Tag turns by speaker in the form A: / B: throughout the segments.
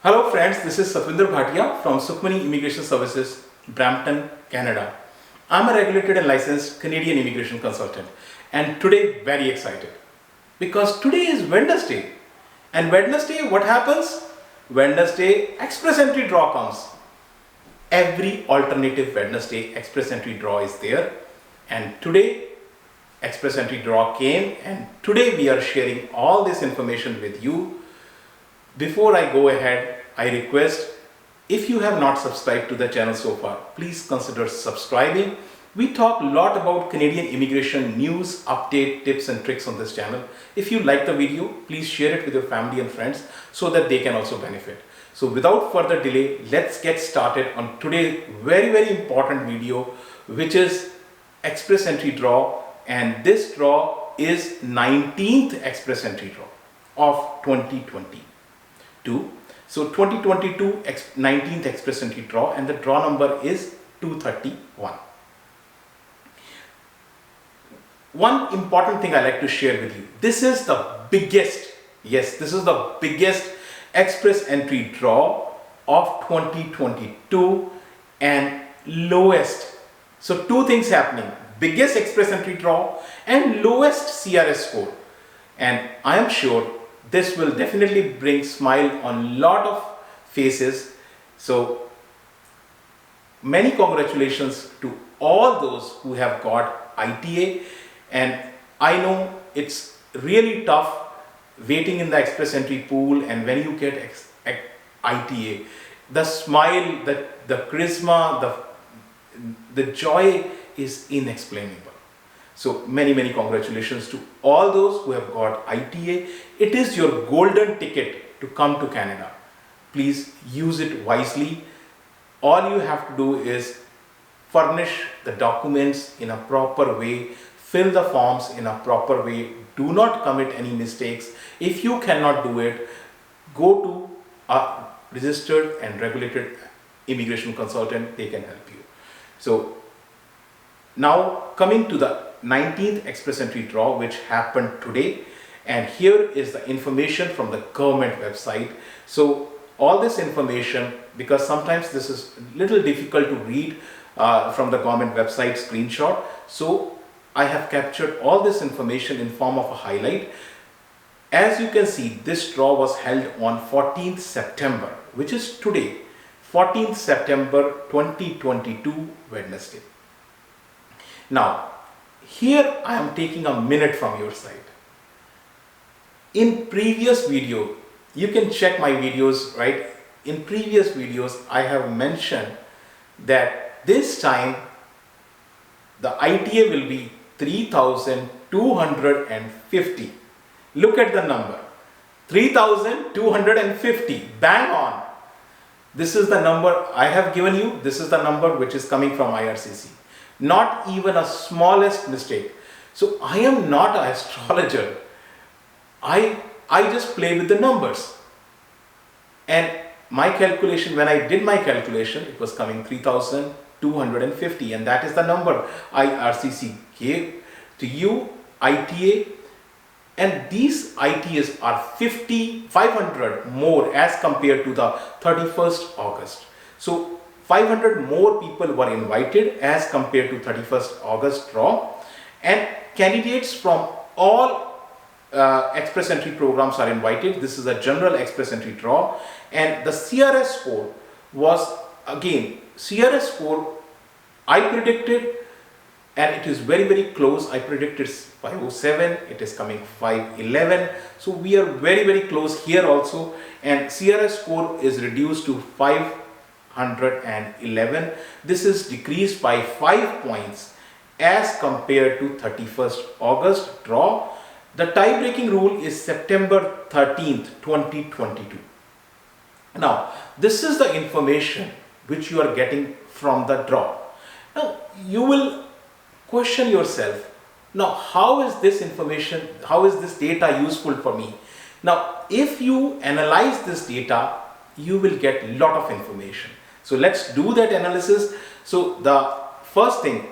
A: Hello friends, this is Bhatia from Sukhmani Immigration Services, Brampton, Canada. I'm a regulated and licensed Canadian immigration consultant, and today very excited because today is Wednesday. And Wednesday, what happens? Wednesday express entry draw comes. Every alternative Wednesday express entry draw is there, and today express entry draw came, and today we are sharing all this information with you. Before I go ahead, I request, if you have not subscribed to the channel so far, please consider subscribing. We talk a lot about Canadian immigration news, update, tips and tricks on this channel. If you like the video, please share it with your family and friends so that they can also benefit. So without further delay, let's get started on today's very important video, which is express entry draw, and this draw is 19th express entry draw of 2022. So 2022 19th express entry draw, and the draw number is 231. One important thing I like to share with you. This is the biggest, yes, this is the biggest express entry draw of 2022 and lowest. So two things happening: biggest express entry draw and lowest CRS score. And I am sure this will definitely bring smile on lot of faces. So many congratulations to all those who have got ITA. And I know it's really tough waiting in the express entry pool, and when you get ITA, the smile, the charisma, the joy is inexplainable. So many congratulations to all those who have got ITA. It is your golden ticket to come to Canada. Please use it wisely. All you have to do is furnish the documents in a proper way, fill the forms in a proper way. Do not commit any mistakes. If you cannot do it, go to a registered and regulated immigration consultant. They can help you. So now coming to the 19th express entry draw, which happened today, and here is the information from the government website. So all this information, because sometimes this is a little difficult to read from the government website screenshot, so I have captured all this information in form of a highlight. As you can see, this draw was held on 14th September, which is today, 14th September 2022, Wednesday. Now, here I am taking a minute from your side. In previous video, you can check my videos, right? In previous videos, I have mentioned that this time the ITA will be 3,250. Look at the number, 3,250, bang on. This is the number I have given you. This is the number which is coming from IRCC. Not even a smallest mistake. So I am not an astrologer. I just play with the numbers. And my calculation, when I did my calculation, it was coming 3,250, and that is the number IRCC gave to you, ITA. And these ITAs are 500 more as compared to the 31st August. So 500 more people were invited as compared to 31st August draw, and candidates from all express entry programs are invited. This is a general express entry draw, and the CRS score was, again, CRS score I predicted, and it is very close. I predicted 507, it is coming 511. So we are very close here also, and CRS score is reduced to 511. This is decreased by 5 points as compared to 31st August draw. The tie-breaking rule is September 13th, 2022. Now, this is the information which you are getting from the draw. Now, you will question yourself, now how is this information, how is this data useful for me? Now, if you analyze this data, you will get a lot of information. So let's do that analysis. So the first thing,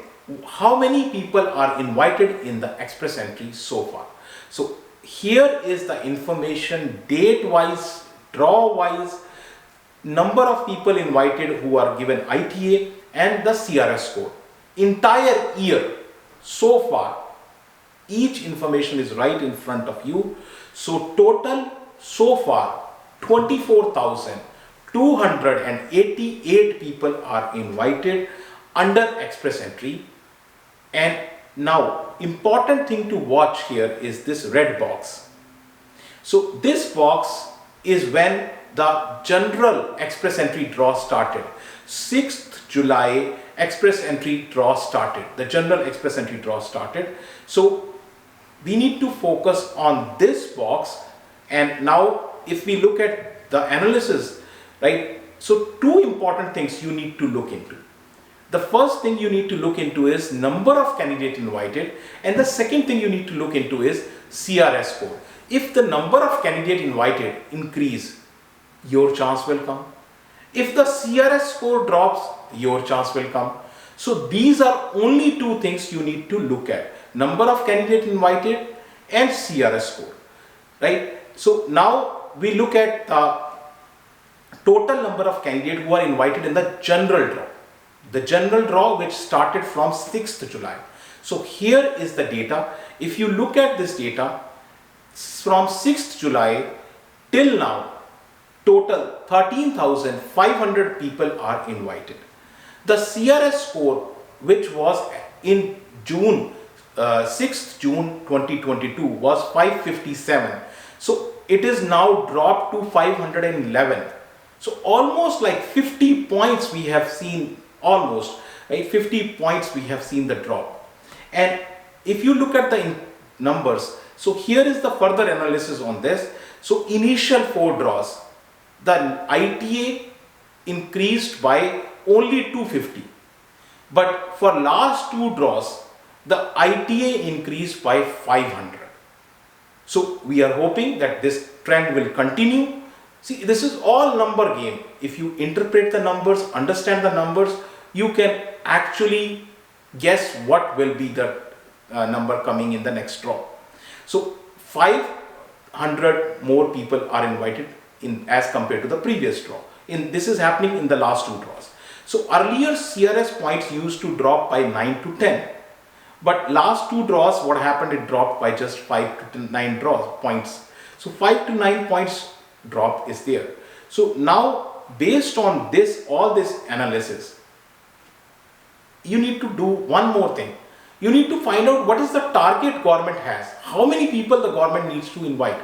A: how many people are invited in the express entry so far? So here is the information date wise, draw wise, number of people invited who are given ITA, and the CRS score. Entire year so far, each information is right in front of you. So total so far 24,288 people are invited under express entry. And now important thing to watch here is this red box. So this box is when the general express entry draw started. 6th July express entry draw started. The general express entry draw started. So we need to focus on this box. And now if we look at the analysis, right? So two important things you need to look into. The first thing you need to look into is number of candidates invited, and the second thing you need to look into is CRS score. If the number of candidates invited increase, your chance will come. If the CRS score drops, your chance will come. So these are only two things you need to look at: number of candidates invited and CRS score, right? So now we look at the total number of candidates who are invited in the general draw. The general draw which started from 6th July. So here is the data. If you look at this data, from 6th July till now, total 13,500 people are invited. The CRS score, which was in June, 6th June 2022, was 557. So it is now dropped to 511. So almost like 50 points we have seen, almost, right? 50 points we have seen the drop. And if you look at the numbers, so here is the further analysis on this. So initial 4 draws, the ITA increased by only 250. But for last 2 draws, the ITA increased by 500. So we are hoping that this trend will continue. See, this is all number game. If you interpret the numbers, understand the numbers, you can actually guess what will be the number coming in the next draw. So 500 more people are invited in as compared to the previous draw. This is happening in the last 2 draws. So earlier CRS points used to drop by 9 to 10. But last 2 draws, what happened? It dropped by just 5 to 9 points. So 5 to 9 points drop is there. So now based on this, all this analysis, you need to do one more thing. You need to find out what is the target government has. How many people the government needs to invite.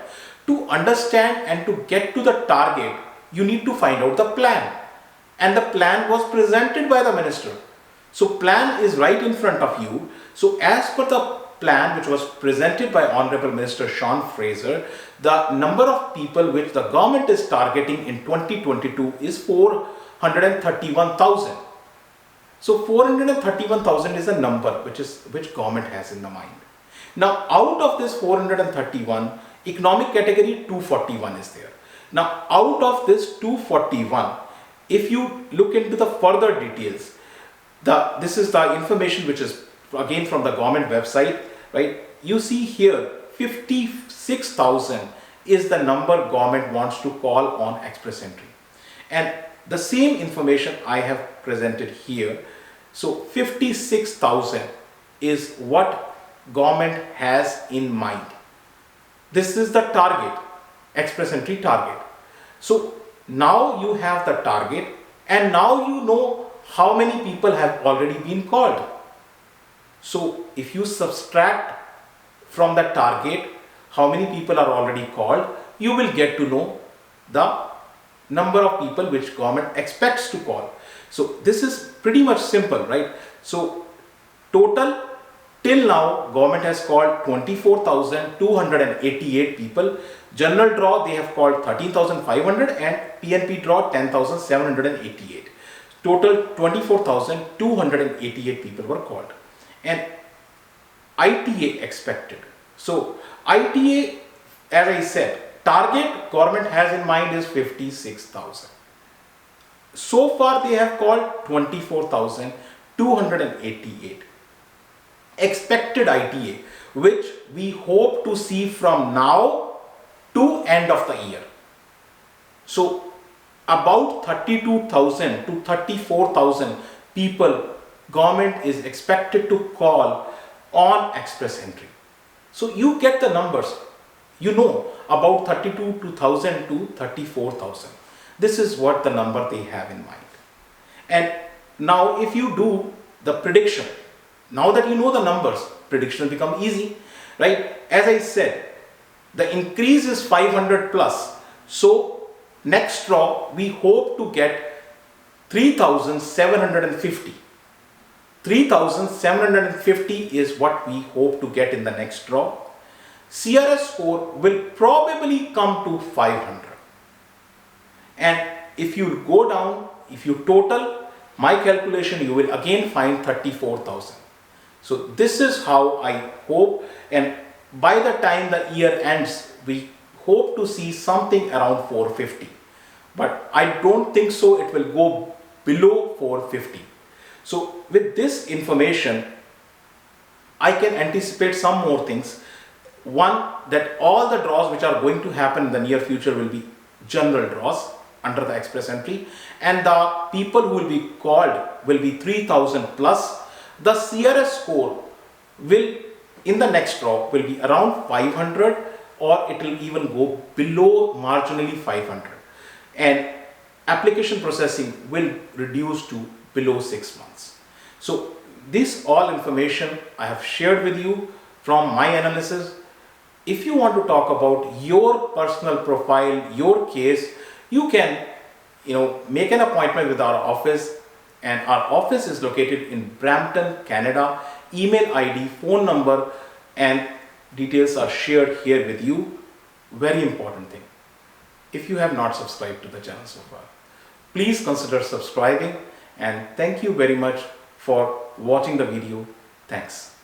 A: To understand and to get to the target, you need to find out the plan. And the plan was presented by the minister. So plan is right in front of you. So as per the plan which was presented by Honorable Minister Sean Fraser, the number of people which the government is targeting in 2022 is 431,000. So 431,000 is a number which government has in the mind. Now out of this 431, economic category 241 is there. Now out of this 241, if you look into the further details, this is the information which is again from the government website, right? You see here 56,000 is the number government wants to call on express entry. And the same information I have presented here. So 56,000 is what government has in mind. This is the target, express entry target. So now you have the target, and now you know how many people have already been called. So if you subtract from the target how many people are already called, you will get to know the number of people which government expects to call. So this is pretty much simple, right? So total till now government has called 24,288 people. General draw they have called 13,500 and PNP draw 10,788. Total 24,288 people were called. And ITA expected. So ITA, as I said, target government has in mind is 56,000. So far they have called 24,288. Expected ITA, which we hope to see from now to end of the year. So about 32,000 to 34,000 people government is expected to call on express entry. So you get the numbers, you know, about 32,000 to 34,000. This is what the number they have in mind. And now if you do the prediction, now that you know the numbers, prediction will become easy, right? As I said, the increase is 500 plus. So next draw, we hope to get 3,750. 3,750 is what we hope to get in the next draw. CRS score will probably come to 500. And if you go down, if you total my calculation, you will again find 34,000. So this is how I hope, and by the time the year ends, we hope to see something around 450. But I don't think so it will go below 450. So with this information, I can anticipate some more things. One, that all the draws which are going to happen in the near future will be general draws under the express entry, and the people who will be called will be 3,000 plus. The CRS score will, in the next draw, will be around 500, or it will even go below marginally 500. And application processing will reduce to below 6 months. So this all information I have shared with you from my analysis. If you want to talk about your personal profile, your case, you can, make an appointment with our office, and our office is located in Brampton, Canada. Email ID, phone number, and details are shared here with you. Very important thing. If you have not subscribed to the channel so far, please consider subscribing, and thank you very much for watching the video. Thanks.